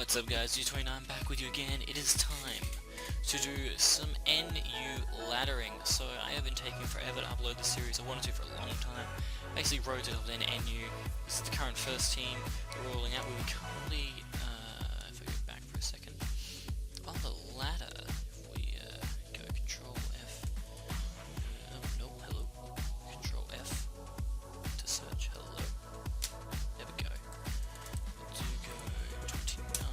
What's up guys, U29 back with you again. It is time to do some NU laddering. So I have been taking forever to upload the series. I wanted to for a long time. Basically wrote it up then NU. This is the current first team we're rolling out. We were currently, if I go back for a second, on the ladder. If we go Control F, no, hello, Control F to search hello. There we go. Do go 29.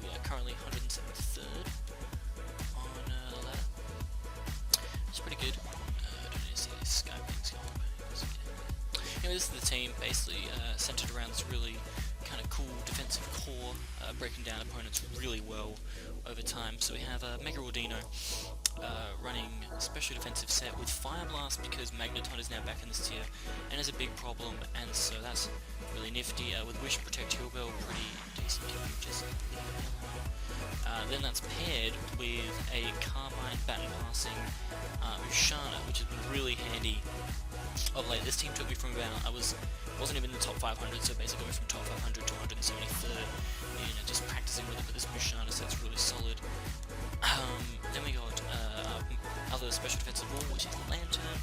We are currently 173rd on the ladder. It's pretty good. I don't need to see these Skype things going. Anyway, this is the team basically centered around this really kind of cool defensive core, breaking down opponents really well over time. So we have Mega Ordino running a special defensive set with Fire Blast because Magneton is now back in this tier and is a big problem, and so that's really nifty. With Wish Protect Heal Bell, pretty decent. Just then that's paired with a Carbine Baton Passing Ushana, which has been really handy of late. This team took me from about, wasn't even in the top 500, so basically going from top 500 to 173rd, just practicing with it, but this Mushana set's really solid. Then we got other special defensive wall, which is Lantern.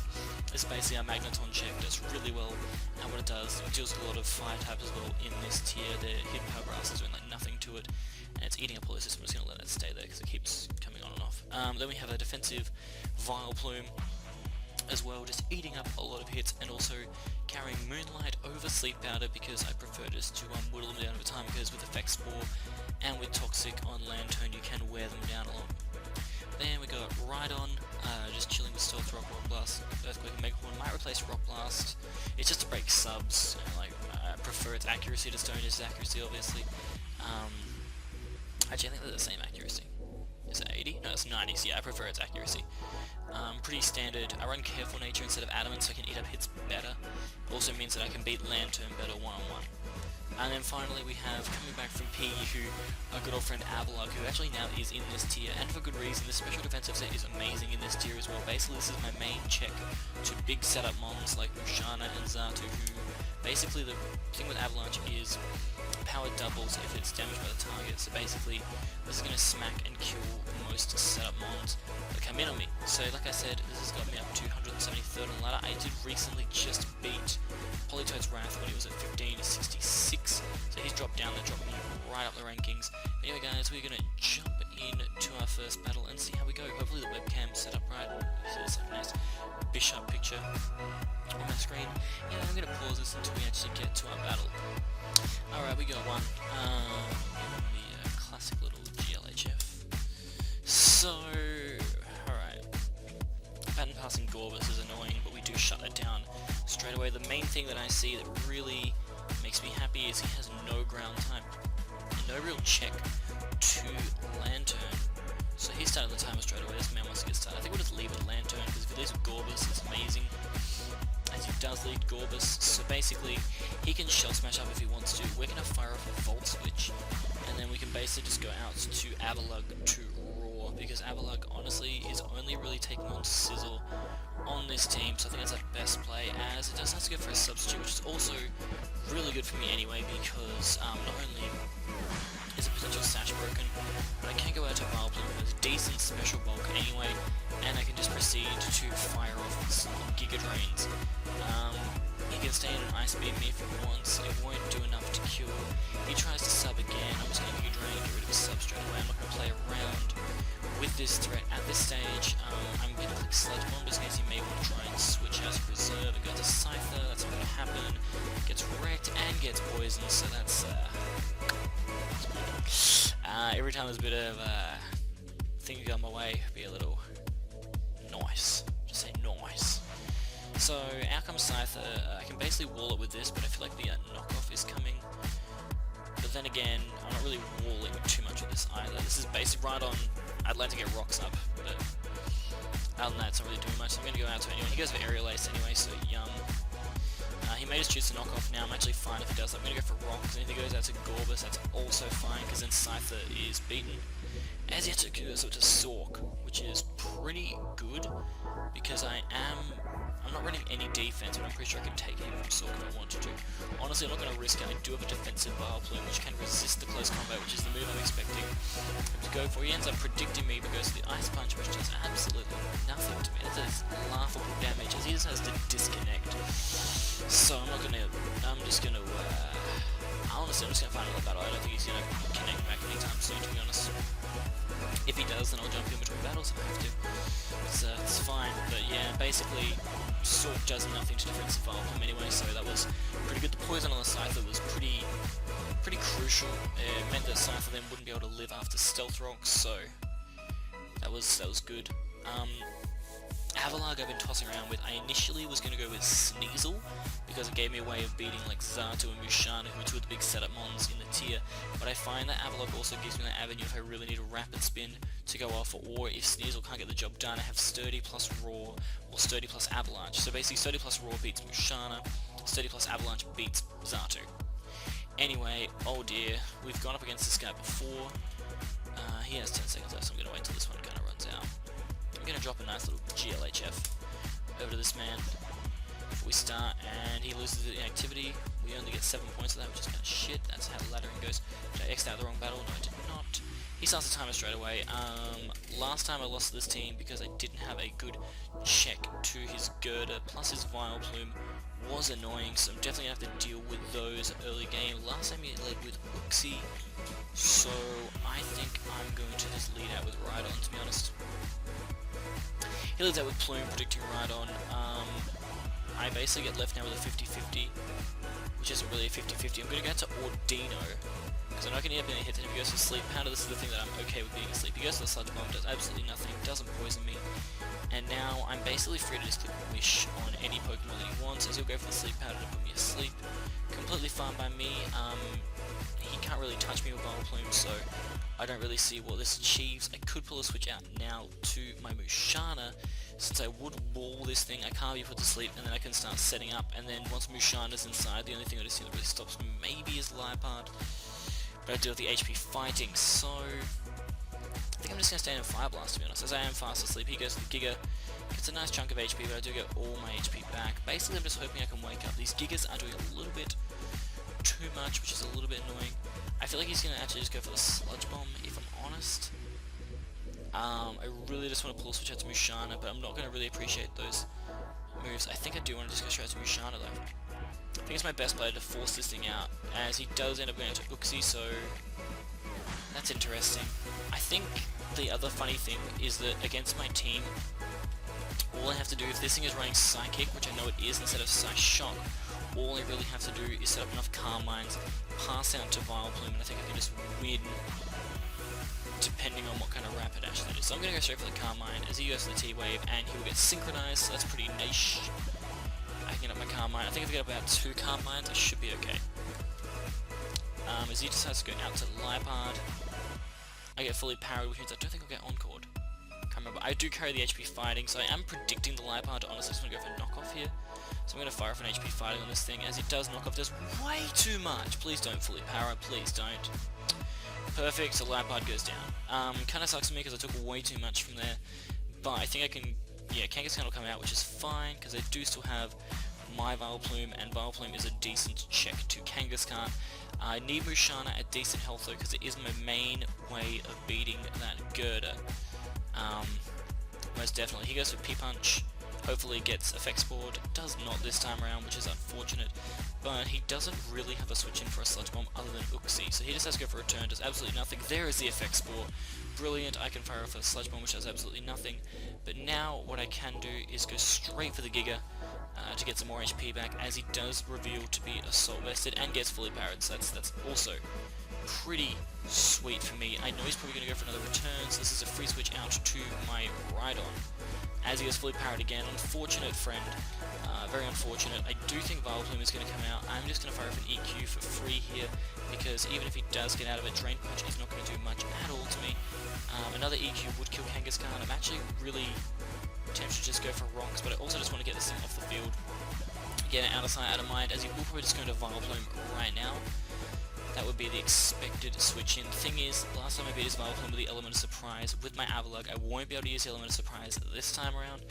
This is basically our Magneton check, does really well, and what it does, it deals with a lot of fire types as well in this tier. The hidden power grass is doing like nothing to it, and it's eating up all this system. I'm just going to let it stay there because it keeps coming on and off. Then we have a defensive Vile Plume as well, just eating up a lot of hits, and also carrying Moonlight over Sleep Powder because I prefer just to whittle them down over time, because with Effect Spore and with Toxic on Lantern you can wear them down a lot. Then we got Rhydon, just chilling with Stealth Rock, Rock Blast, Earthquake and Megahorn. Might replace Rock Blast. It's just to break subs. I prefer its accuracy to Stone's accuracy, obviously. Actually, I think they're the same accuracy. Is it 80? No, it's 90, so yeah, I prefer its accuracy. Pretty standard. I run Careful Nature instead of Adamant so I can eat up hits better. Also means that I can beat Lantern better one-on-one. And then finally we have, coming back from P, our good old friend Avalok, who actually now is in this tier, and for good reason. This special defensive set is amazing in this tier as well. Basically this is my main check to big setup mons like Mushana and Zatu, who basically the thing with Avalanche is power doubles if it's damaged by the target. So basically this is going to smack and kill most setup mons that come in on me. So like I said, this has got me up to 173rd on the ladder. I did recently just beat Polytoad's Wrath when he was at 1566, so he's dropped down, that dropped me right up the rankings. Anyway guys, we're going to jump into our first battle and see how we go. Hopefully the webcam's set up right. So it's like a nice Bishop picture on my screen. Yeah, I'm going to pause this until we actually get to our battle. Alright, we got one. The classic little GLHF. So, alright. Pattern passing Gorbis is annoying, but we do shut it down straight away. The main thing that I see that really makes me happy is he has no ground time. No real check to Lantern. So he started the timer straight away. This man wants to get started. I think we'll just leave it Lantern, because if it leaves with Gorbis, it's amazing. As he does lead Gorbis, so basically he can shell smash up if he wants to. We're going to fire off a Volt Switch, and then we can basically just go out to Avalug to Roar, because Avalug honestly is only really taking on Sizzle on this team, so I think that's our best play, as it does have to go for a substitute, which is also really good for me anyway, because not only is a potential sash broken, but I can go out to Vile Plume with decent special bulk anyway, and I can just proceed to fire off some Giga Drains. He can stay in an Ice Beam me if he wants, it won't do enough to kill. He tries to sub again, I'm just going to Giga Drain and get rid of his sub straight away. I'm not going to play around with this threat at this stage. I'm going to click Sludge Bomb just in case he may want to try and switch out to Reserve and go to Cypher. That's not going to happen. Gets wrecked and gets poisoned, so that's every time there's a bit of thing going my way, be a little nice. Just say nice. So out comes Cypher. I can basically wall it with this, but I feel like the knockoff is coming. But then again, I'm not really walling too much with this either. This is basic right on. I'd like to get rocks up, but other than that, it's not really doing much. So I'm going to go out to anyone. He goes for Aerial Ace anyway, so yum. He may just choose to knock off now. I'm actually fine if he does. I'm going to go for rocks, and if he goes out to Gorbis, that's also fine, because then Cypher is beaten. As he has to go to Sork, which is pretty good, because I'm not running any defense, but I'm pretty sure I can take him from Sork if I wanted to. Honestly, I'm not going to risk it. I do have a defensive Vile Plume, which can resist the close combat, which is the move I'm expecting him to go for. He ends up predicting me, but goes for the Ice Punch, which does absolutely nothing to me. That does laughable damage, as he just has to disconnect. So I'm just gonna honestly, I'm just gonna find another battle. I don't think he's gonna connect back anytime soon, to be honest. If he does, then I'll jump in between battles if I have to. It's fine, but yeah, basically, Sword does nothing to defensive Vileplume anyway, so that was pretty good. The poison on the Scyther was pretty crucial. It meant that Scyther then wouldn't be able to live after Stealth Rocks, so that was good. Avalag I've been tossing around with. I initially was going to go with Sneasel, because it gave me a way of beating like Zato and Musharna, who are two of the big setup mons in the tier, but I find that Avalag also gives me that avenue if I really need a rapid spin to go off, or if Sneasel can't get the job done, I have Sturdy plus Raw, or Sturdy plus Avalanche. So basically Sturdy plus Raw beats Musharna, Sturdy plus Avalanche beats Zato. Anyway, oh dear, we've gone up against this guy before. He has 10 seconds left, so I'm going to wait until this one kind of runs out. I'm going to drop a nice little GLHF over to this man before we start, and he loses the activity. We only get 7 points of that, which is kind of shit. That's how the laddering goes. Did I X'd out the wrong battle? No, I did not. He starts the timer straight away. Last time I lost to this team because I didn't have a good check to his girder, plus his Vileplume was annoying, so I'm definitely going to have to deal with those early game. Last time he led with Uxie, so I think I'm going to just lead out with Rhydon, to be honest. He leads out with Plume, predicting Rhydon. I basically get left now with a 50-50, which isn't really a 50-50. I'm going to go to Ordino, because I'm not going to get any hits, and if he goes for Sleep Powder, this is the thing that I'm okay with being asleep. He goes for the Sludge Bomb, does absolutely nothing, doesn't poison me, and now I'm basically free to just click Wish on any Pokemon that he wants, as he'll go for the Sleep Powder to put me asleep. Completely fine by me. He can't really touch me with Vileplume, so I don't really see what this achieves. I could pull a switch out now to my Musharna, since I would wall this thing, I can't be put to sleep, and then I can start setting up, and then once Musharna's inside, the only thing I just see that really stops me maybe is Liepard, but I deal with the HP fighting, so I think I'm just going to stay in Fire Blast, to be honest. As I am fast asleep, he goes to the Giga, gets a nice chunk of HP, but I do get all my HP back. Basically, I'm just hoping I can wake up. These Gigas are doing a little bit too much, which is a little bit annoying. I feel like he's going to actually just go for the Sludge Bomb, if I'm honest. I really just want to pull a switch out to Musharna, but I'm not going to really appreciate those moves. I think I do want to just go straight to Musharna, though. I think it's my best play to force this thing out, as he does end up going to Uxie, so that's interesting. I think the other funny thing is that against my team, all I have to do, if this thing is running Psychic, which I know it is, instead of Psyshock, all I really have to do is set up enough Calm Minds, pass out to Vileplume, and I think I can just win, depending on what kind of Rapid Dash that is. So I'm going to go straight for the Calm Mind, as he goes to the T-Wave, and he will get synchronized, so that's pretty niche. I can get up my Calm Mind. I think if I get about 2 Calm Minds, I should be okay. As he decides to go out to Liepard, I get fully parried, which means I don't think I'll get Encored. Can't remember. I do carry the HP fighting, so I am predicting the Liepard to honestly just want to go for knockoff here. So I'm going to fire off an HP fighting on this thing, as it does knockoff, does way too much. Please don't fully power, please don't. Perfect, so Liepard goes down. Kind of sucks for me because I took way too much from there, but I think I can, yeah, Kangaskhan will come out, which is fine, because I do still have my Vileplume, and Vileplume is a decent check to Kangaskhan. I need Musharna at decent health though, because it is my main way of beating that girder. Most definitely. He goes for P-Punch, hopefully gets Effect Board, does not this time around, which is unfortunate, but he doesn't really have a switch in for a Sludge Bomb other than Uxie, so he just has to go for a turn, does absolutely nothing. There is the Effect Spore, brilliant. I can fire off a Sludge Bomb, which does absolutely nothing, but now what I can do is go straight for the Giga to get some more HP back, as he does reveal to be Assault Vested and gets fully powered, so that's also pretty sweet for me. I know he's probably going to go for another return, so this is a free switch out to my Rhydon, as he gets fully powered again. Unfortunate, friend. Very unfortunate. I do think Vileplume is going to come out. I'm just going to fire off an EQ for free here, because even if he does get out of it, Drain Punch is not going to do much at all to me. Another EQ would kill Kangaskhan. I'm actually really tempted to just go for Rocks, but I also just want to get this thing off the field. Get it out of sight, out of mind, as he will probably just go to Vileplume right now. That would be the expected switch in. The thing is, last time I beat his Vileplume with the Element of Surprise with my Avalag, I won't be able to use the Element of Surprise this time around,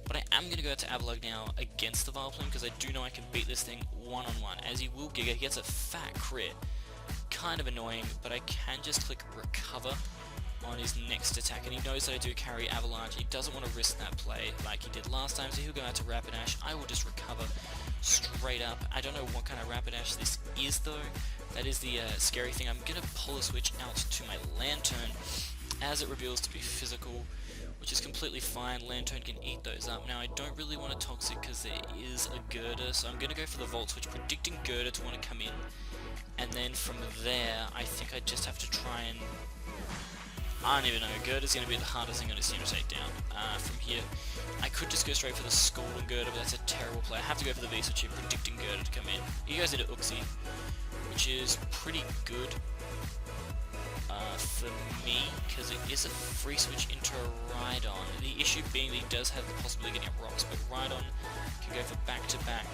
but I am going to go out to Avalag now against the Vileplume, because I do know I can beat this thing one-on-one, as he will Giga. He gets a fat crit, kind of annoying, but I can just click recover on his next attack, and he knows that I do carry Avalanche. He doesn't want to risk that play like he did last time, so he'll go out to Rapidash. I will just recover straight up. I don't know what kind of Rapidash this is though. That is the scary thing. I'm going to pull a switch out to my Lantern as it reveals to be physical, which is completely fine. Lantern can eat those up. Now I don't really want a Toxic because there is a Girder, so I'm going to go for the Volt Switch, predicting Girder to want to come in. And then from there, I think I just have to try and... I don't even know, Girder's going to be the hardest thing on his team to take down. From here, I could just go straight for the Scald and Girder, but that's a terrible play. I have to go for the V-Switch here, predicting Girder to come in. He goes into Uxie, which is pretty good for me, because it is a free switch into Rhydon. The issue being that he does have the possibility of getting rocks, but Rhydon can go for back-to-back...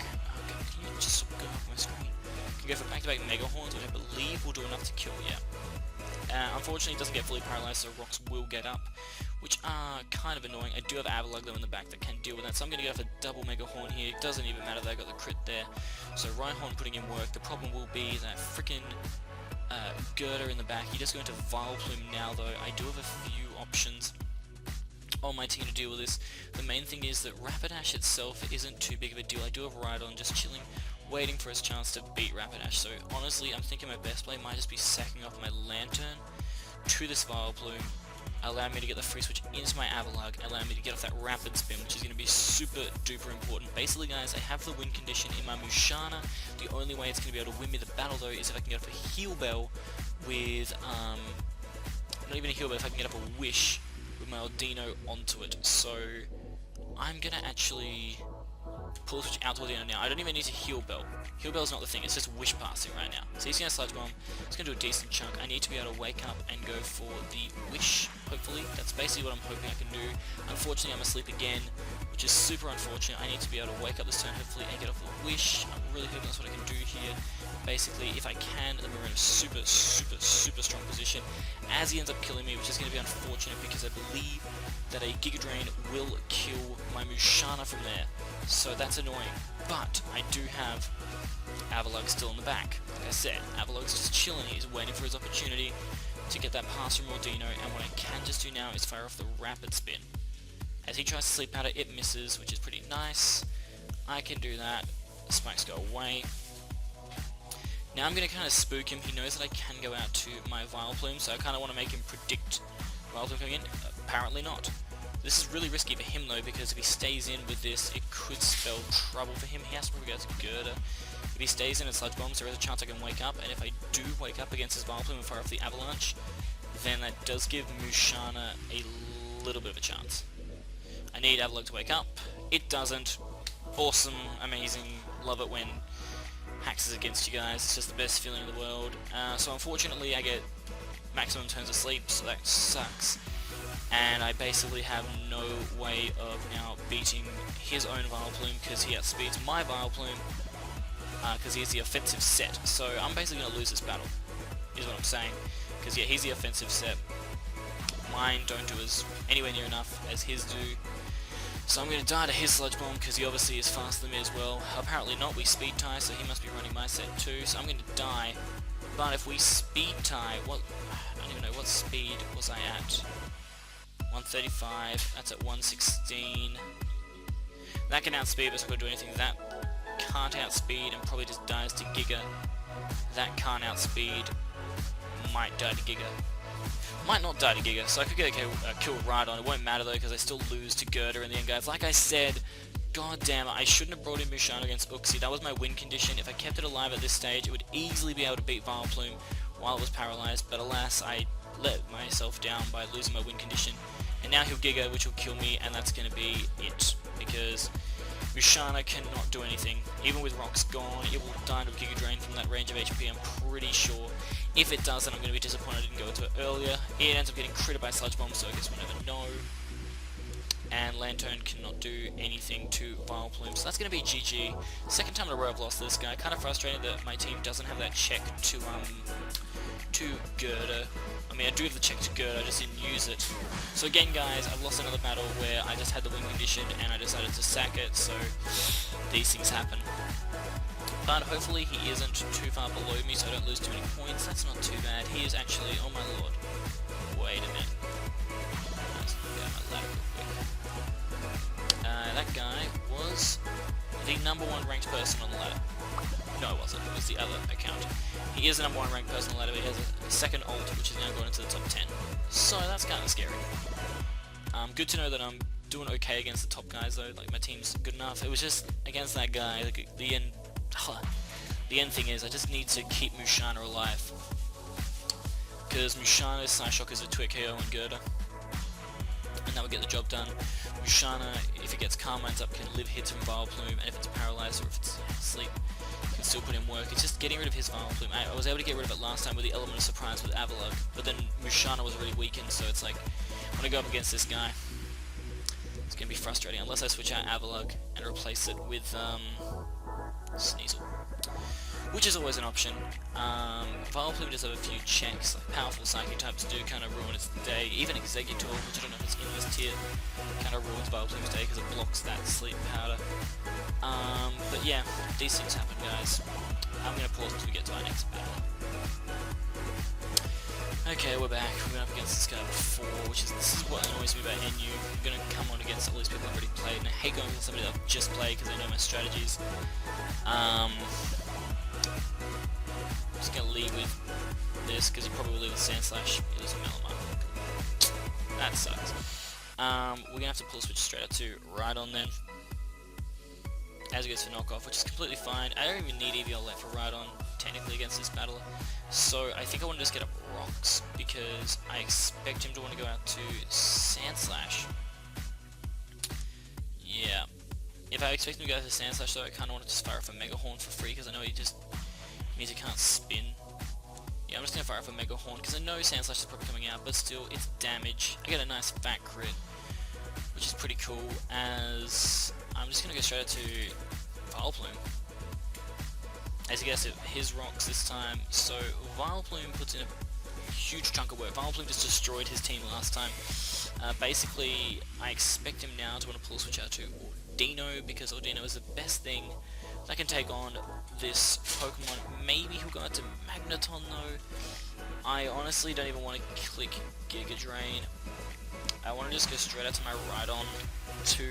can you just go off my screen? Can go for back-to-back Mega Horns, which I believe will do enough to kill, yeah. Unfortunately, it doesn't get fully paralyzed, so rocks will get up, which are kind of annoying. I do have Avalugg though in the back that can deal with that, so I'm going to go for double Mega Horn here. It doesn't even matter that I got the crit there. So Rhyhorn putting in work. The problem will be that freaking Girder in the back. He does go into Vileplume now though. I do have a few options on my team to deal with this. The main thing is that Rapidash itself isn't too big of a deal. I do have Rhydon just chilling, waiting for his chance to beat Rapidash. So honestly, I'm thinking my best play might just be sacking off my Lantern to this Vileplume, allow me to get the free switch into my Avalugg, allow me to get off that Rapid Spin, which is going to be super duper important. Basically guys, I have the win condition in my Musharna. The only way it's going to be able to win me the battle though is if I can get off a Heal Bell with, not even a Heal Bell, if I can get up a Wish with my Aldino onto it. So I'm going to actually pull the switch out toward the end now. I don't even need to Heal Bell. Heal Bell's not the thing, it's just Wish passing right now. So he's going to Sludge Bomb, it's going to do a decent chunk. I need to be able to wake up and go for the Wish, hopefully. That's basically what I'm hoping I can do. Unfortunately, I'm asleep again, which is super unfortunate. I need to be able to wake up this turn, hopefully, and get off the Wish. I'm really hoping that's what I can do here. Basically, if I can, then we're in a super strong position as he ends up killing me, which is going to be unfortunate because I believe that a Giga Drain will kill my Musharna from there. So that's annoying. But I do have Avalugg still in the back. Like I said, Avalugg's just chilling. He's waiting for his opportunity to get that pass from Aldino, and what I can just do now is fire off the Rapid Spin. As he tries to sleep powder, it misses, which is pretty nice. I can do that. The spikes go away. Now I'm going to kind of spook him. He knows that I can go out to my Vileplume, so I kind of want to make him predict Vileplume coming in. Apparently not. This is really risky for him though, because if he stays in with this, it could spell trouble for him. He has to probably go to Girder. If he stays in and Sludge Bombs, there is a chance I can wake up, and if I do wake up against his Vileplume and fire off the Avalanche, then that does give Musharna a little bit of a chance. I need Avalugg to wake up. It doesn't. Awesome, amazing, love it when hacks is against you guys. It's just the best feeling in the world. So unfortunately I get maximum turns of sleep, so that sucks. And I basically have no way of now beating his own Vileplume because he outspeeds my Vileplume because he has the offensive set. So I'm basically going to lose this battle, is what I'm saying. Because yeah, he's the offensive set. Mine don't do as anywhere near enough as his do. So I'm going to die to his Sludge Bomb because he obviously is faster than me as well. Apparently not, we speed tie, so he must be running my set too. So I'm going to die. But if we speed tie, I don't even know what speed was I at. 135, that's at 116. That can outspeed, but it's not going to do anything. That can't outspeed and probably just dies to Giga. That can't outspeed, might die to Giga. Might not die to Giga, so I could get a kill Rhydon. It won't matter though, because I still lose to Girder in the end, guys. Like I said, god damn it, I shouldn't have brought in Musharna against Uxie. That was my win condition. If I kept it alive at this stage, it would easily be able to beat Vileplume while it was paralyzed, but alas, I let myself down by losing my win condition. And now he'll Giga, which will kill me, and that's going to be it, because Musharna cannot do anything. Even with rocks gone, it will die to Giga Drain from that range of HP, I'm pretty sure. If it does, then I'm going to be disappointed I didn't go into it earlier. It ends up getting critted by Sludge Bomb, so I guess we'll never know. And Lantern cannot do anything to Vileplume, so that's going to be GG. Second time in a row I've lost this guy. Kind of frustrated that my team doesn't have that check to Girder. I mean, I do have the check to Girder, I just didn't use it. So again, guys, I've lost another battle where I just had the win condition and I decided to sack it, so these things happen. but hopefully he isn't too far below me so I don't lose too many points. That's not too bad. He is actually, oh my lord, wait a minute. Let's get my ladder real quick. That guy was the #1 ranked person on the ladder. No, it wasn't. It was the other account. He is the #1 ranked person on the ladder, but he has a second ult, which is now going into the top 10. So that's kind of scary. Good to know that I'm doing okay against the top guys though. Like my team's good enough. It was just against that guy. Like, the end thing is I just need to keep Mushana alive, because Mushana's Psyshock is a Twit KO and Girder, and that would get the job done. Mushana, if it gets Calm Minds up, can live hits from Vile Plume, and if it's paralyzed or if it's asleep, can still put in work. It's just getting rid of his Vile Plume. I was able to get rid of it last time with the Element of Surprise with Avalugg, but then Mushana was really weakened, so it's like, when I go up against this guy, it's going to be frustrating, unless I switch out Avalugg and replace it with Sneasel, which is always an option. Vile Plume does have a few checks, like powerful Psychic types do kind of ruin its day. Even Exeggutor, which I don't know if it's in this tier, kind of ruins Vile Plume's day because it blocks that sleep powder. But yeah, these things happen, guys. I'm going to pause until we get to our next battle. Okay, we're back. We went up against this guy before, this is what annoys me about NU. I'm going to come on against all these people I've already played, and I hate going against somebody that I've just played because they know my strategies. I'm just going to lead with this, because he probably will lead with Sandslash. It is a Malamar. That sucks. We're going to have to pull a switch straight out to Rhydon then, as it goes for knockoff, which is completely fine. I don't even need EVL left for Rhydon, technically, against this battler. So I think I want to just get up Rocks, because I expect him to want to go out to Sandslash. Yeah. If I expect him to go out to Sandslash though, I kind of want to just fire off a Mega Horn for free, because I know he just means he can't spin. Yeah, I'm just going to fire off a Mega Horn, because I know Sandslash is probably coming out, but still, it's damage. I get a nice fat crit, which is pretty cool, as I'm just going to go straight out to Vile Plume. As you guessed it, his Rocks this time, so Vile Plume puts in a huge chunk of work. Vile Plume just destroyed his team last time. Basically, I expect him now to want to pull a switch out to Ordino, because Ordino is the best thing that can take on this Pokemon. Maybe he'll go out to Magneton though. I honestly don't even want to click Giga Drain. I want to just go straight out to my Rhydon to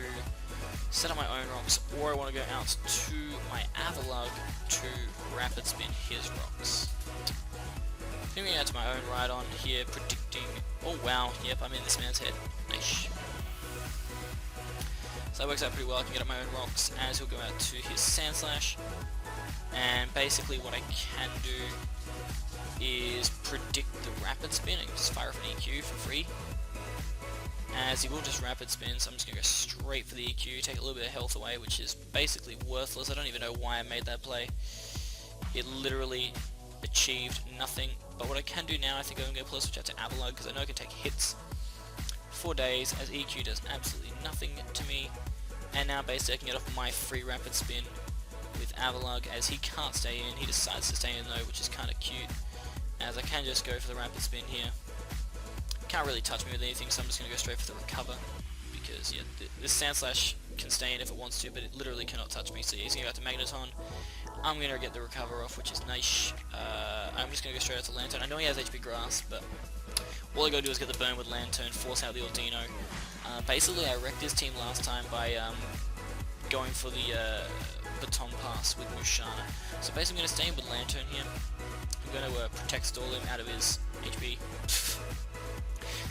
set up my own Rocks, or I want to go out to my Avalugg to Rapid Spin his Rocks. Moving out to my own Rhydon here, predicting... Oh wow, yep, I'm in this man's head. Nice. So that works out pretty well. I can get up my own Rocks as he'll go out to his Sandslash. And basically what I can do is predict the Rapid Spin. I can just fire off an EQ for free, as he will just Rapid Spin, so I'm just going to go straight for the EQ, take a little bit of health away, which is basically worthless. I don't even know why I made that play. It literally achieved nothing. But what I can do now, I think I'm going to go plus switch out to Avalugg, because I know I can take hits for days, as EQ does absolutely nothing to me. And now basically I can get off my free Rapid Spin with Avalugg, as he can't stay in. He decides to stay in though, which is kind of cute, as I can just go for the Rapid Spin here. Can't really touch me with anything, so I'm just going to go straight for the Recover, because yeah, this Sandslash can stay in if it wants to, but it literally cannot touch me. So yeah, he's going to go out to Magneton. I'm going to get the Recover off, which is nice. I'm just going to go straight out to Lantern. I know he has HP Grass, but all I got to do is get the burn with Lantern, force out the Ordino. Basically, I wrecked his team last time by going for the Baton Pass with Mushana. So basically, I'm going to stay in with Lantern here. I'm going to Protect Stall him out of his HP.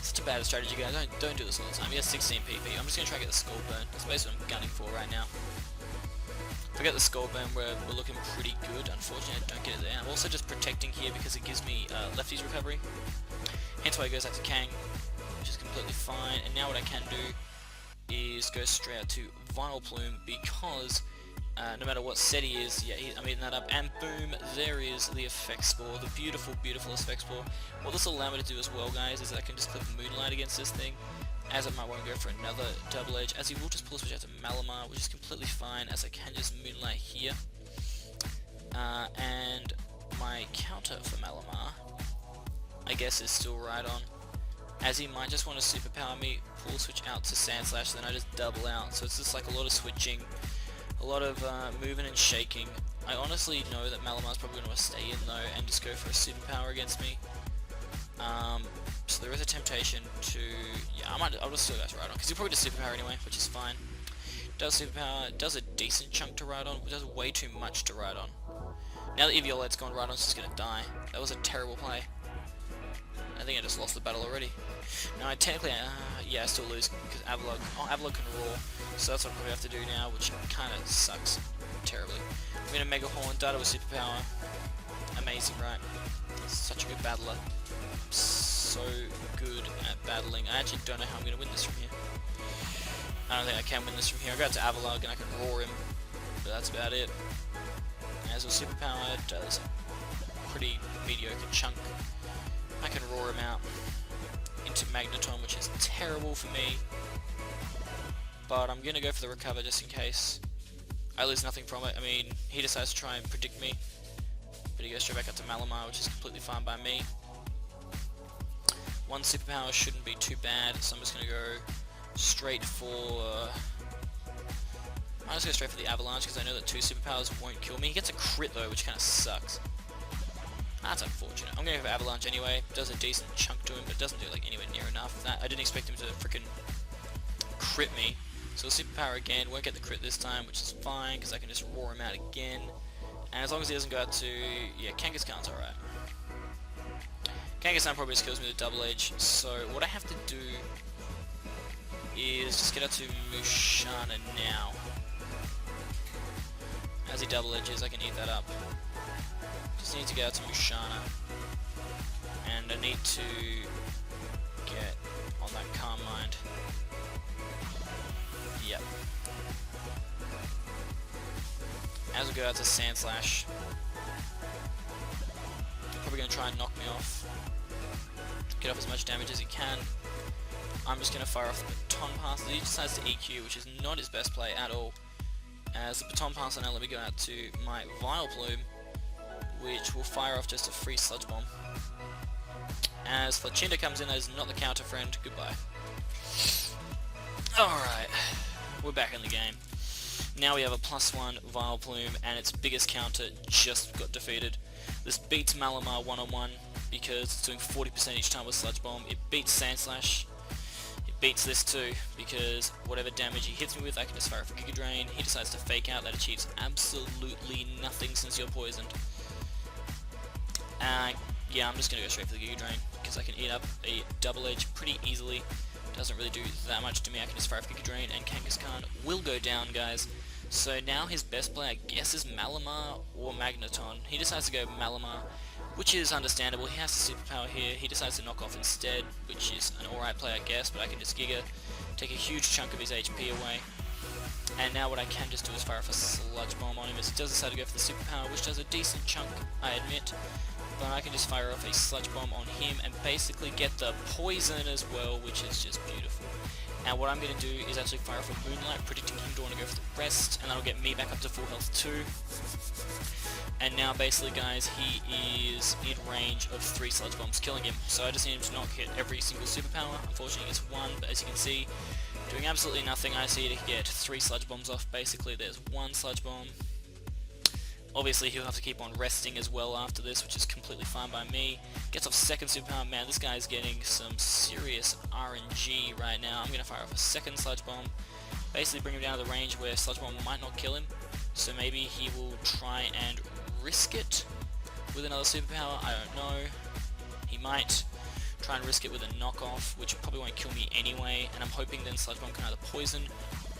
Such a bad strategy, guys. Don't do this all the time. He has 16 PP. I'm just going to try to get the Skull Burn. That's basically what I'm gunning for right now. If I get the Skull Burn, we're looking pretty good. Unfortunately, I don't get it there. I'm also just protecting here because it gives me Lefty's Recovery. Hence why it goes out to Kang, which is completely fine. And now what I can do is go straight out to Vile Plume, because no matter what set he is, yeah, I'm eating that up, and boom, there is the Effect Spore, the beautiful, beautiful Effect Spore. What this will allow me to do as well, guys, is I can just click Moonlight against this thing, as it might want to go for another Double Edge, as he will just pull a switch out to Malamar, which is completely fine, as I can just Moonlight here. And my counter for Malamar, I guess, is still Rhydon, as he might just want to superpower me, pull a switch out to Sandslash, then I just double out, so it's just like a lot of switching, a lot of moving and shaking, I honestly know that Malamar's probably going to stay in though and just go for a superpower against me. So there is a temptation to, yeah, I'll just still go to Rhydon, because he'll probably do superpower anyway, which is fine. Does superpower, does a decent chunk to Rhydon, but does way too much to Rhydon. Now that Eviolate's gone, Rhydon's just going to die. That was a terrible play. I think I just lost the battle already. No, I technically, yeah, I still lose, because Avalok can roar, so that's what I probably have to do now, which kind of sucks terribly. I'm going to Mega Horn, Data with superpower. Amazing, right? Such a good battler. So good at battling. I actually don't know how I'm going to win this from here. I don't think I can win this from here. I'll go out to Avalok and I can roar him, but that's about it. As with superpower, does a pretty mediocre chunk. I can roar him out into Magneton, which is terrible for me. But I'm going to go for the recover just in case. I lose nothing from it. I mean, he decides to try and predict me. But he goes straight back up to Malamar, which is completely fine by me. One superpower shouldn't be too bad, so I'm just going to go straight for... I'll just go straight for the Avalanche, because I know that 2 superpowers won't kill me. He gets a crit though, which kind of sucks. That's unfortunate. I'm going to go for Avalanche anyway. Does a decent chunk to him, but doesn't do like anywhere near enough. I didn't expect him to freaking crit me. So superpower again, won't get the crit this time, which is fine, because I can just roar him out again. And as long as he doesn't go out to... yeah, Kangaskhan's alright. Kangaskhan probably just kills me with Double Edge, so what I have to do is just get out to Musharna now. As he Double Edges, I can eat that up. Just need to get out to Musharna. And I need to get on that Calm Mind. Yep. As we go out to Sandslash, probably going to try and knock me off. Get off as much damage as he can. I'm just going to fire off the Baton Pass. He decides to EQ, which is not his best play at all. As the Baton Pass, now let me go out to my Vileplume, which will fire off just a free Sludge Bomb. As Fletchinda comes in, that is not the counter friend. Goodbye. Alright, we're back in the game. Now we have a +1 Vileplume, and its biggest counter just got defeated. This beats Malamar one-on-one, because it's doing 40% each time with Sludge Bomb. It beats Sandslash. It beats this too, because whatever damage he hits me with, I can just fire for Giga Drain. He decides to fake out. That achieves absolutely nothing since you're poisoned. Yeah, I'm just going to go straight for the Giga Drain, because I can eat up a Double Edge pretty easily. Doesn't really do that much to me. I can just fire for Giga Drain, and Kangaskhan will go down, guys. So now his best play, I guess, is Malamar or Magneton. He decides to go Malamar, which is understandable. He has the superpower here. He decides to knock off instead, which is an alright play, I guess, but I can just Giga, take a huge chunk of his HP away. And now what I can just do is fire off a Sludge Bomb on him, as he does decide to go for the superpower, which does a decent chunk, I admit. But I can just fire off a Sludge Bomb on him and basically get the poison as well, which is just beautiful. Now what I'm going to do is actually fire off a Moonlight, predicting him to want to go for the rest, and that'll get me back up to full health too. And now basically, guys, he is in range of 3 Sludge Bombs killing him. So I just need him to not hit every single superpower. Unfortunately he gets 1, but as you can see, doing absolutely nothing. I see to get 3 Sludge Bombs off. Basically there's 1 Sludge Bomb. Obviously he'll have to keep on resting as well after this, which is completely fine by me. Gets off second superpower. Man, this guy's getting some serious RNG right now. I'm going to fire off a second Sludge Bomb. Basically bring him down to the range where Sludge Bomb might not kill him. So maybe he will try and risk it with another superpower. I don't know. He might try and risk it with a knockoff, which probably won't kill me anyway. And I'm hoping then Sludge Bomb can either poison,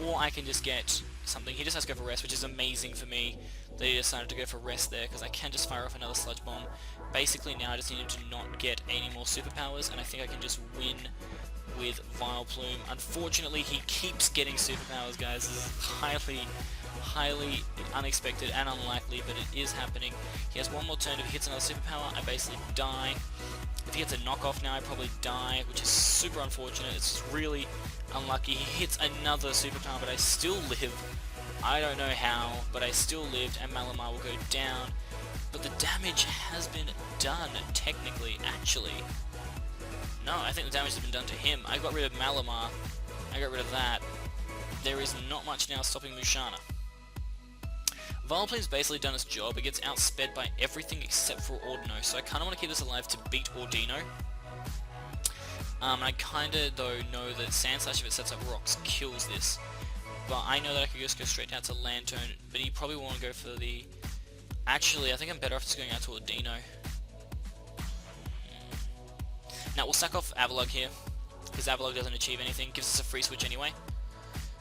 or I can just get something. He just has to go for rest, which is amazing for me that he decided to go for rest there, because I can just fire off another Sludge Bomb. Basically now I just need him to not get any more superpowers, and I think I can just win with Vileplume. Unfortunately he keeps getting superpowers, guys. This is highly unexpected and unlikely, but it is happening. He has one more turn. If he hits another superpower, I basically die. If he hits a knockoff now, I probably die, which is super unfortunate. It's really unlucky. He hits another superpower, but I still live. I don't know how, but I still lived, and Malamar will go down. But the damage has been done, technically, actually. No, I think the damage has been done to him. I got rid of Malamar. I got rid of that. There is not much now stopping Musharna. Vileplume's basically done its job. It gets outsped by everything except for Ordino, so I kind of want to keep this alive to beat Ordino. I kind of, though, know that Sandslash, if it sets up rocks, kills this. But I know that I could just go straight down to Lantern, but he probably won't go for the... Actually, I think I'm better off just going out to Ordino. Now, we'll sack off Avalugg here, because Avalugg doesn't achieve anything, gives us a free switch anyway.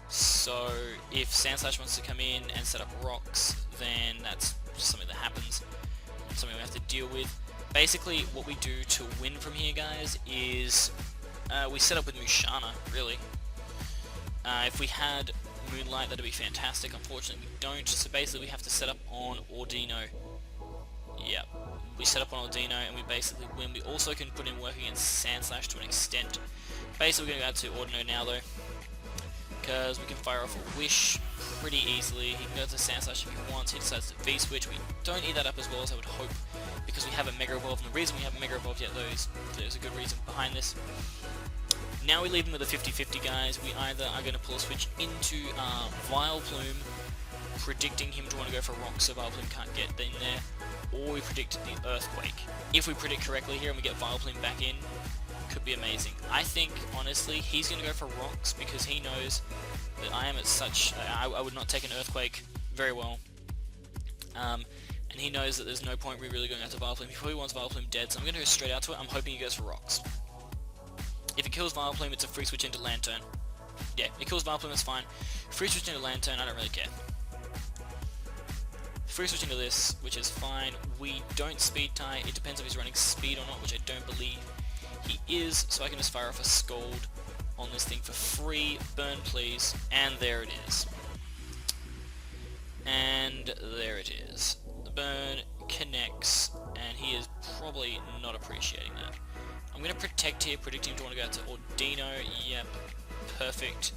So, if Sandslash wants to come in and set up rocks, then that's just something that happens, something we have to deal with. Basically, what we do to win from here, guys, is we set up with Musharna, really. If we had Moonlight, that'd be fantastic. Unfortunately, we don't, so basically we have to set up on Ordino. Yep, we set up on Ordino and we basically win. We also can put in work against Sandslash to an extent. Basically, we're going to go out to Ordino now, though, because we can fire off a Wish pretty easily. He can go to Sandslash if he wants. He decides to V-switch. We don't eat that up as well as I would hope, because we have a Mega Evolve, and the reason we have a Mega Evolve yet, though, is there's a good reason behind this. Now we leave him with a 50-50, guys. We either are going to pull a switch into Vileplume, predicting him to want to go for rocks so Vileplume can't get in there, or we predict the Earthquake. If we predict correctly here and we get Vileplume back in, could be amazing. I think, honestly, he's going to go for rocks because he knows that I am at such... I would not take an Earthquake very well. And he knows that there's no point really going out to Vileplume. He probably wants Vileplume dead, so I'm going to go straight out to it. I'm hoping he goes for rocks. If it kills Vileplume, it's a free switch into Lantern. Yeah, it kills Vileplume, that's fine. Free switch into Lantern, I don't really care. Free switch into this, which is fine. We don't speed tie. It depends if he's running speed or not, which I don't believe he is, so I can just fire off a Scold on this thing for free. Burn, please. And there it is. And there it is. The burn connects, and he is probably not appreciating that. I'm going to protect here, predicting him to want to go out to Ordino. Yep, perfect.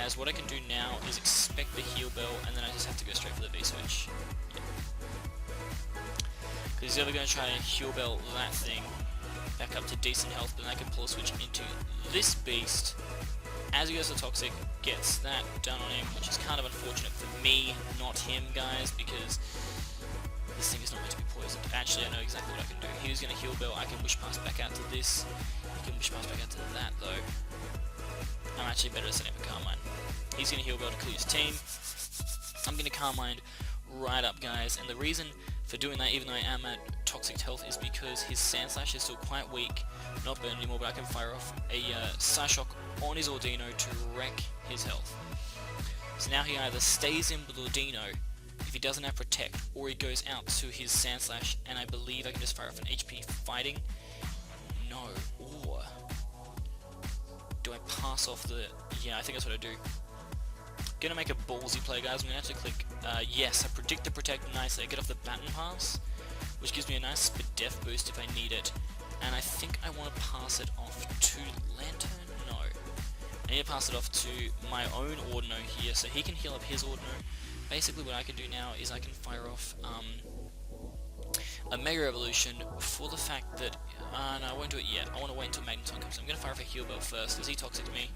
As what I can do now is expect the heal bell, and then I just have to go straight for the V-switch. Yep. Because he's either going to try and heal bell that thing back up to decent health, but then I can pull a switch into this beast. As he goes to Toxic, gets that done on him, which is kind of unfortunate for me, not him, guys, because this thing is not meant to be poisoned. Actually, I know exactly what I can do. He was going to heal bell, I can wish pass back out to this. He can wish pass back out to that, though. I'm actually better at setting up a Carmine. He's going to heal bell to clear his team. I'm going to Carmine right up, guys, and the reason for doing that, even though I am at Toxic health, is because his Sandslash is still quite weak, not burned anymore, but I can fire off a Psyshock on his Ordino to wreck his health. So now he either stays in with Ordino if he doesn't have Protect, or he goes out to his Sandslash, and I believe I can just fire off an HP fighting. No, or do I pass off the... Yeah, I think that's what I do. Gonna make a ballsy play, guys. I'm gonna have to click yes, I predict the Protect nicely. I get off the Baton Pass, which gives me a nice speed def boost if I need it. And I think I want to pass it off to Lantern? No. I need to pass it off to my own Ordino here, so he can heal up his Ordino. Basically what I can do now is I can fire off a Mega Evolution for the fact that... no, I won't do it yet. I want to wait until Magneton comes. I'm going to fire off a Heal Bell first, because he Toxics me.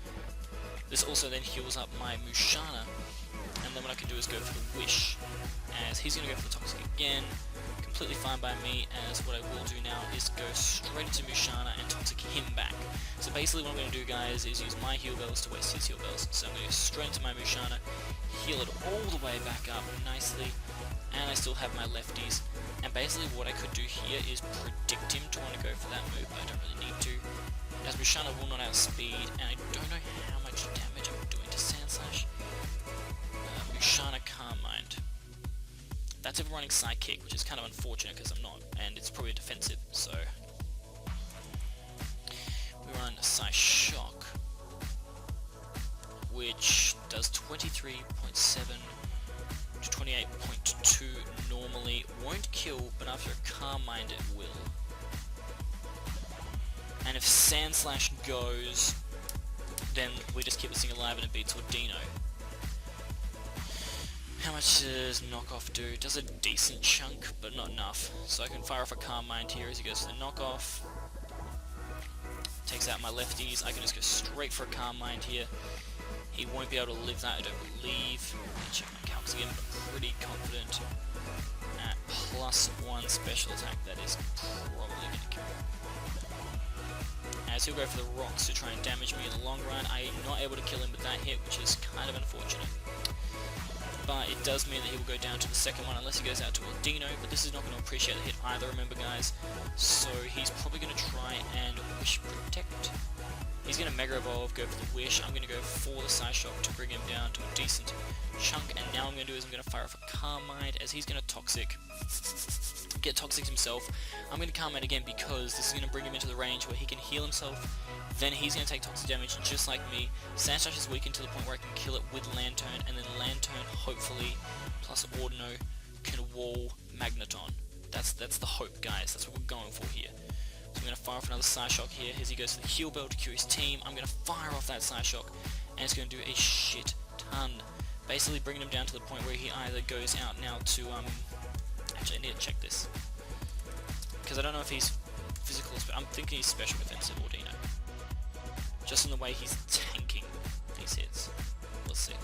This also then heals up my Musharna, and then what I can do is go for the Wish, as he's going to go for the Toxic again. Completely fine by me, as what I will do now is go straight into Musharna and Toxic him back. So basically what I'm going to do, guys, is use my heal bells to waste his heal bells. So I'm going to go straight into my Musharna, heal it all the way back up nicely, and I still have my lefties. And basically what I could do here is predict him to want to go for that move, but I don't really need to, as Musharna will not outspeed, and I don't know how much damage I'm doing to Sandslash. Musharna Carmine. That's if I'm running Psychic, which is kind of unfortunate because I'm not, and it's probably defensive, so... We run Psyshock, which does 23.7 to 28.2 normally. Won't kill, but after a Carmine it will. And if Sandslash goes, then we just keep this thing alive and it beats Ordino. How much does Knockoff do? It does a decent chunk, but not enough. So I can fire off a Carmine here as he goes to the Knockoff. Takes out my lefties. I can just go straight for a Carmine here. He won't be able to live that, I don't believe. Let me check my because again, I'm pretty confident at +1 special attack that is probably going to kill him. As he'll go for the rocks to try and damage me in the long run. I am not able to kill him with that hit, which is kind of unfortunate. But it does mean that he will go down to the second one unless he goes out to Ordino, but this is not going to appreciate the hit either, remember guys. So he's probably going to try and Wish Protect. He's going to Mega Evolve, go for the Wish. I'm going to go for the Psyshock to bring him down to a decent chunk, and now what I'm going to do is I'm going to fire off a Carmine as he's going to Toxic. Get Toxic himself. I'm going to Carmine again because this is going to bring him into the range where he can heal himself. Then he's going to take toxic damage just like me. Sandslash is weakened to the point where I can kill it with Lantern, and then Lantern, hopefully, plus Ordino, can wall Magneton. That's the hope, guys. That's what we're going for here. So I'm going to fire off another Psyshock here as he goes to the heal bell to cure his team. I'm going to fire off that Psyshock, and it's going to do a shit ton. Basically bringing him down to the point where he either goes out now to, actually I need to check this. Because I don't know if he's physical, I'm thinking he's special defensive, Ordino. Just in the way he's tanking these hits. Let's see.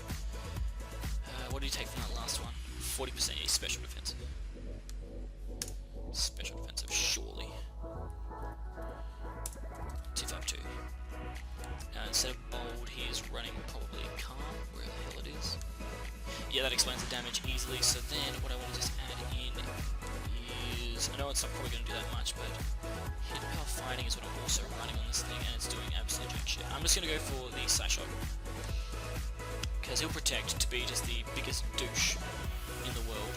What did he take from that last one? 40%, he's special defensive. Special defensive, surely. 252. Instead of bold, he is running probably calm, where the hell it is. Yeah, that explains the damage easily. So then, what I want to just add in is, I know it's not probably going to do that much, but hit power fighting is what I'm also running on this thing, and it's doing absolute jack shit. I'm just going to go for the Psyshock, because he'll protect to be just the biggest douche in the world.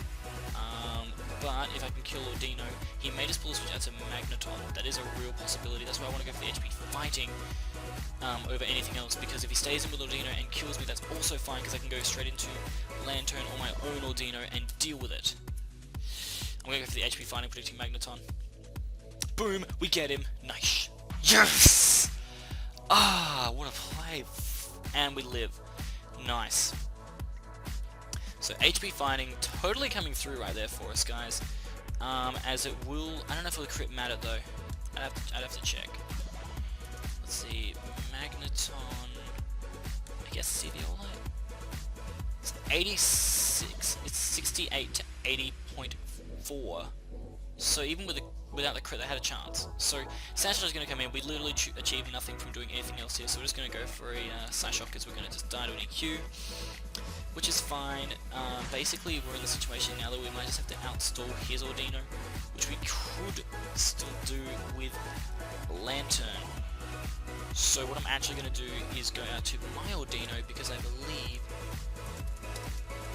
But if I can kill Ordino, he may just pull a switch out to Magneton. That is a real possibility. That's why I want to go for the HP fighting over anything else, because if he stays in with Ordino and kills me, that's also fine, because I can go straight into Lantern or my own Ordino and deal with it. I'm going to go for the HP fighting, predicting Magneton. Boom! We get him. Nice. Yes! Ah, what a play. And we live. Nice. So HP fighting totally coming through right there for us, guys. As it will, I don't know if it'll crit matter though. I'd have to check. Let's see, Magneton. I guess Ceviolite. It's 86. It's 68 to 80.4. So even without the crit, they had a chance. So Sandslash is going to come in. We literally achieved nothing from doing anything else here. So we're just going to go for a Psyshock because we're going to just die to an EQ. Which is fine. Basically, we're in the situation now that we might just have to outstall his Ordino, which we could still do with Lantern. So what I'm actually going to do is go out to my Ordino, because I believe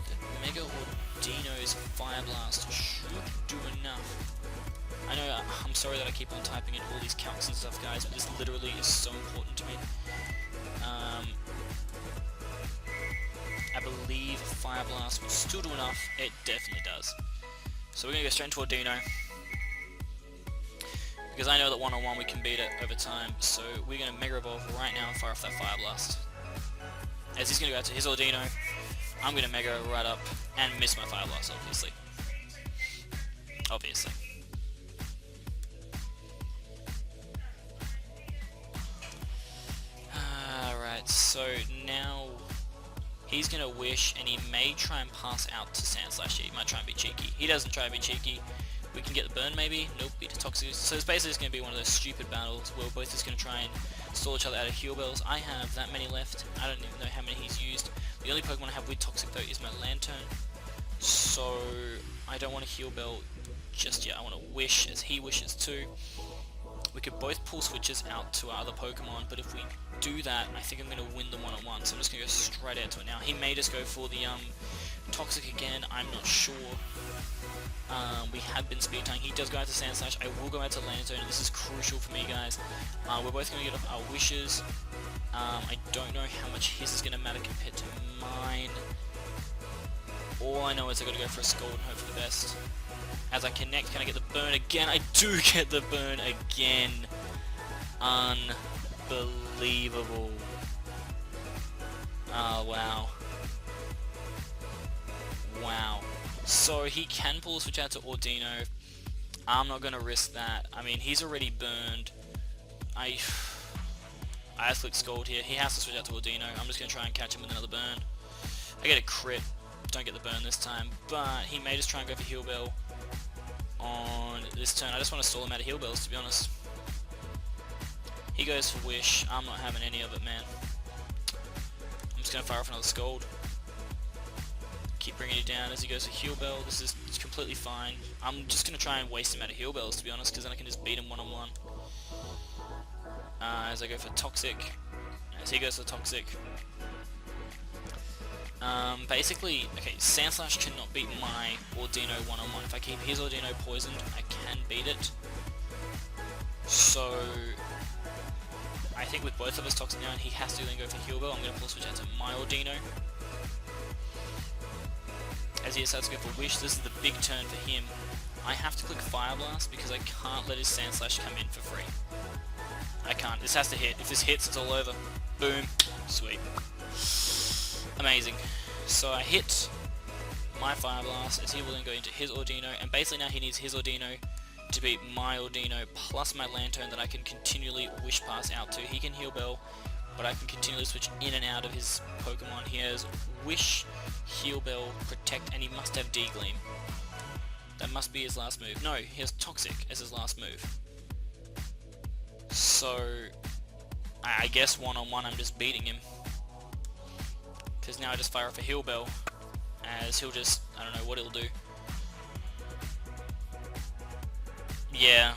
that Mega Ordino's Fire Blast should do enough. I know, I'm sorry that I keep on typing in all these calcs and stuff, guys, but this literally is so important to me. I believe Fire Blast will still do enough. It definitely does. So we're going to go straight into Ordino, because I know that one-on-one we can beat it over time. So we're going to Mega Evolve right now and fire off that Fire Blast. As he's going to go out to his Ordino, I'm going to Mega right up and miss my Fire Blast, obviously. Obviously. Alright, so now he's going to Wish, and he may try and pass out to Sandslash. He might try and be cheeky. He doesn't try and be cheeky. We can get the burn maybe. Nope, beat the Toxic. So it's basically just going to be one of those stupid battles where we're both just going to try and stall each other out of heal bells. I have that many left. I don't even know how many he's used. The only Pokemon I have with Toxic though is my Lantern. So I don't want to heal bell just yet. I want to Wish as he wishes too. We could both pull switches out to our other Pokemon, but if we do that, I think I'm going to win the one-on-one. So I'm just going to go straight into it now. He may just go for the Toxic again. I'm not sure. We have been speed tying. He does go out to Sandslash. I will go out to Lantern, and this is crucial for me, guys. We're both going to get off our wishes. I don't know how much his is going to matter compared to mine. All I know is I've got to go for a Scald and hope for the best. As I connect, can I get the burn again? I do get the burn again. Unbelievable. Oh, wow. Wow. So he can pull a switch out to Ordino. I'm not going to risk that. I mean, he's already burned. I just clicked Scald here. He has to switch out to Ordino. I'm just going to try and catch him with another burn. I get a crit. don't get the burn this time, but he may just try and go for heal bell on this turn. I just want to stall him out of heal bells, to be honest. He goes for wish. I'm not having any of it, man. I'm just going to fire off another scold. Keep bringing it down as he goes for heal bell. This is completely fine. I'm just going to try and waste him out of heal bells, to be honest, because then I can just beat him one-on-one. As I go for toxic. As he goes for toxic. Basically, okay, Sandslash cannot beat my Ordino one-on-one. If I keep his Ordino poisoned, I can beat it. So, I think with both of us toxic down, he has to then go for heal bell. I'm going to full switch out to my Ordino. As he decides to go for wish, this is the big turn for him. I have to click Fire Blast because I can't let his Sandslash come in for free. I can't. This has to hit. If this hits, it's all over. Boom. Sweet. Amazing. So I hit my Fire Blast as he will then go into his Ordino, and basically now he needs his Ordino to beat my Ordino plus my Lantern that I can continually wish pass out to. He can heal bell, but I can continually switch in and out of his Pokemon. He has wish, heal bell, protect, and he must have D-Gleam. That must be his last move. No, he has Toxic as his last move. So I guess one-on-one I'm just beating him. Because now I just fire off a heal bell, as he'll just, I don't know what he'll do. Yeah.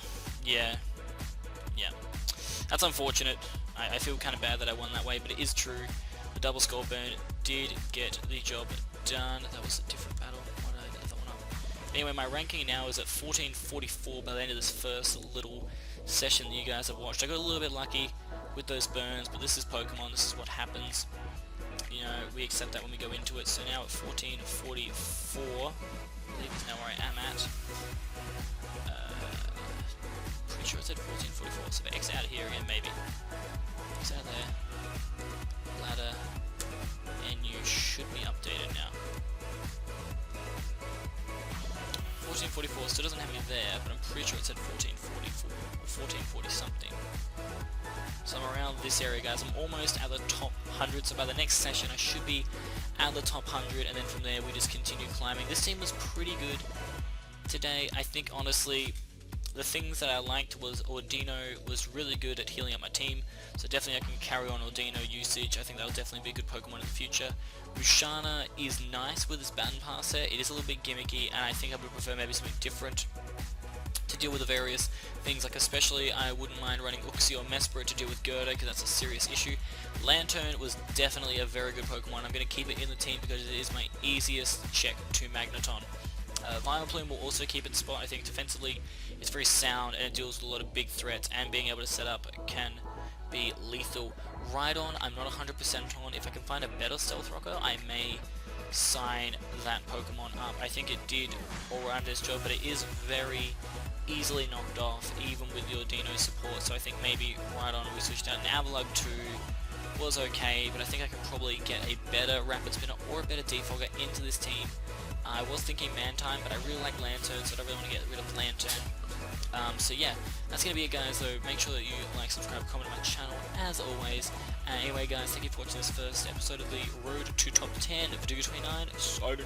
That's unfortunate. I feel kind of bad that I won that way, but it is true. The double skull burn did get the job done. That was a different battle. Why did I get that one up? Anyway, my ranking now is at 1444 by the end of this first little session that you guys have watched. I got a little bit lucky with those burns, but this is Pokemon. This is what happens. You know, we accept that when we go into it. So now at 1444, I believe is now where I am at. Pretty sure it said 1444, so if I X out of here again, maybe. X out there. Ladder. And you should be updated now. 1444 still doesn't have me there, but I'm pretty sure it said 1444, or 1440 something. So I'm around this area, guys. I'm almost at the top 100, so by the next session I should be at the top 100, and then from there we just continue climbing. This team was pretty good today. I think, honestly, the things that I liked was Ordino was really good at healing up my team, so definitely I can carry on Ordino usage. I think that'll definitely be a good Pokemon in the future. Rushana is nice with his Baton Pass set. It is a little bit gimmicky, and I think I would prefer maybe something different to deal with the various things, like especially I wouldn't mind running Uxie or Mesprit to deal with Gerda, because that's a serious issue. Lantern was definitely a very good Pokemon. I'm going to keep it in the team because it is my easiest check to Magneton. Vileplume Plume will also keep its spot. I think defensively it's very sound and it deals with a lot of big threats, and being able to set up can be lethal. Rhydon I'm not 100% on. If I can find a better Stealth Rocker, I may sign that Pokemon up. I think it did all around its job, but it is very easily knocked off even with the Ordino support, so I think maybe Rhydon we switched out. An Avalugg 2 was okay, but I think I can probably get a better Rapid Spinner or a better Defogger into this team. I was thinking Mantine, but I really like Lantern, so I don't really want to get rid of Lantern. So yeah, that's going to be it, guys, though. Make sure that you like, subscribe, comment on my channel, as always. Anyway, guys, thank you for watching this first episode of the Road to Top 10 of Video 29. Signing